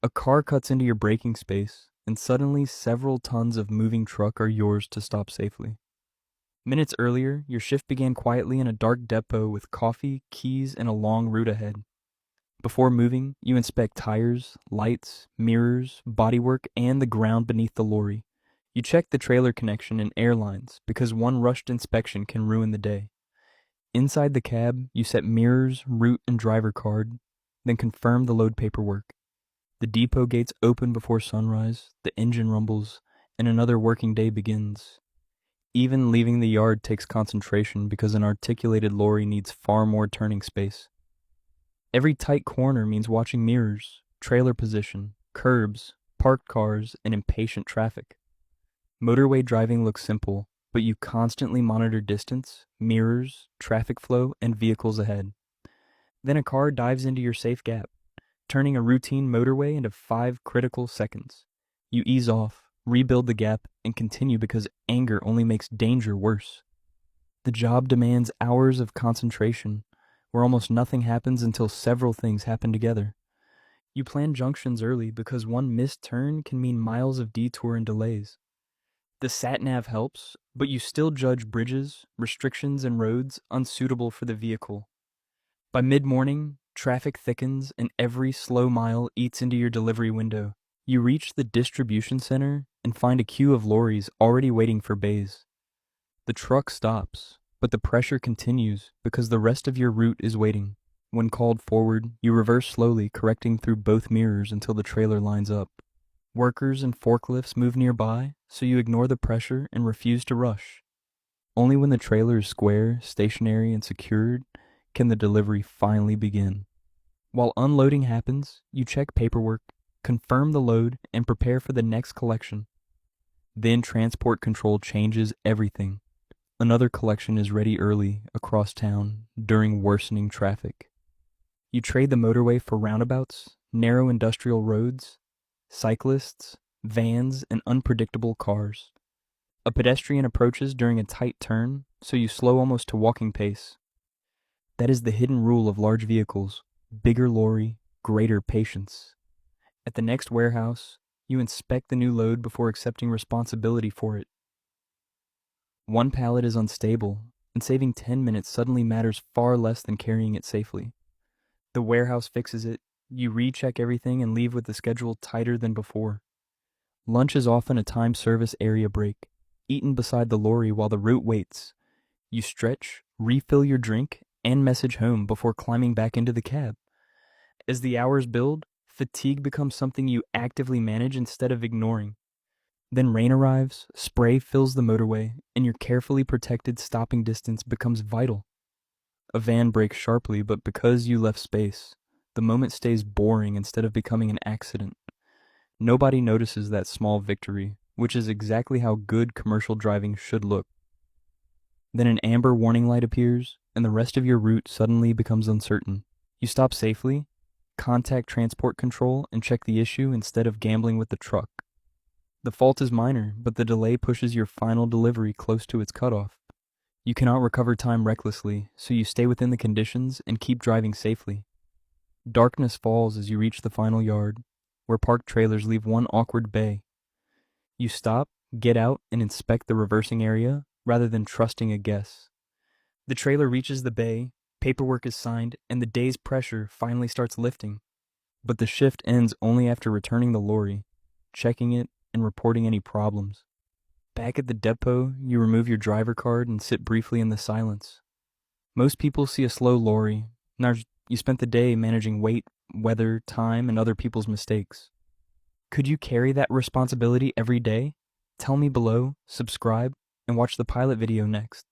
A car cuts into your braking space, and suddenly several tons of moving truck are yours to stop safely. Minutes earlier, your shift began quietly in a dark depot with coffee, keys, and a long route ahead. Before moving, you inspect tires, lights, mirrors, bodywork, and the ground beneath the lorry. You check the trailer connection and airlines because one rushed inspection can ruin the day. Inside the cab, you set mirrors, route, and driver card, then confirm the load paperwork. The depot gates open before sunrise, the engine rumbles, and another working day begins. Even leaving the yard takes concentration because an articulated lorry needs far more turning space. Every tight corner means watching mirrors, trailer position, curbs, parked cars, and impatient traffic. Motorway driving looks simple, but you constantly monitor distance, mirrors, traffic flow, and vehicles ahead. Then a car dives into your safe gap, turning a routine motorway into 5 critical seconds. You ease off, rebuild the gap, and continue because anger only makes danger worse. The job demands hours of concentration, where almost nothing happens until several things happen together. You plan junctions early because one missed turn can mean miles of detour and delays. The sat-nav helps, but you still judge bridges, restrictions, and roads unsuitable for the vehicle. By mid-morning, traffic thickens and every slow mile eats into your delivery window. You reach the distribution center and find a queue of lorries already waiting for bays. The truck stops, but the pressure continues because the rest of your route is waiting. When called forward, you reverse slowly, correcting through both mirrors until the trailer lines up. Workers and forklifts move nearby, so you ignore the pressure and refuse to rush. Only when the trailer is square, stationary, and secured can the delivery finally begin. While unloading happens, you check paperwork, confirm the load, and prepare for the next collection. Then transport control changes everything. Another collection is ready early across town during worsening traffic. You trade the motorway for roundabouts, narrow industrial roads, cyclists, vans, and unpredictable cars. A pedestrian approaches during a tight turn, so you slow almost to walking pace. That is the hidden rule of large vehicles: bigger lorry, greater patience. At the next warehouse, you inspect the new load before accepting responsibility for it. One pallet is unstable, and saving 10 minutes suddenly matters far less than carrying it safely. The warehouse fixes it, you recheck everything and leave with the schedule tighter than before. Lunch is often a time service area break, eaten beside the lorry while the route waits. You stretch, refill your drink, and message home before climbing back into the cab. As the hours build, fatigue becomes something you actively manage instead of ignoring. Then rain arrives, spray fills the motorway, and your carefully protected stopping distance becomes vital. A van brakes sharply, but because you left space, the moment stays boring instead of becoming an accident. Nobody notices that small victory, which is exactly how good commercial driving should look. Then an amber warning light appears, and the rest of your route suddenly becomes uncertain. You stop safely, contact transport control, and check the issue instead of gambling with the truck. The fault is minor, but the delay pushes your final delivery close to its cutoff. You cannot recover time recklessly, so you stay within the conditions and keep driving safely. Darkness falls as you reach the final yard, where parked trailers leave one awkward bay. You stop, get out, and inspect the reversing area, rather than trusting a guess. The trailer reaches the bay, paperwork is signed, and the day's pressure finally starts lifting. But the shift ends only after returning the lorry, checking it, and reporting any problems. Back at the depot, you remove your driver card and sit briefly in the silence. Most people see a slow lorry. Now you spent the day managing weight, weather, time, and other people's mistakes. Could you carry that responsibility every day? Tell me below, subscribe, and watch the pilot video next.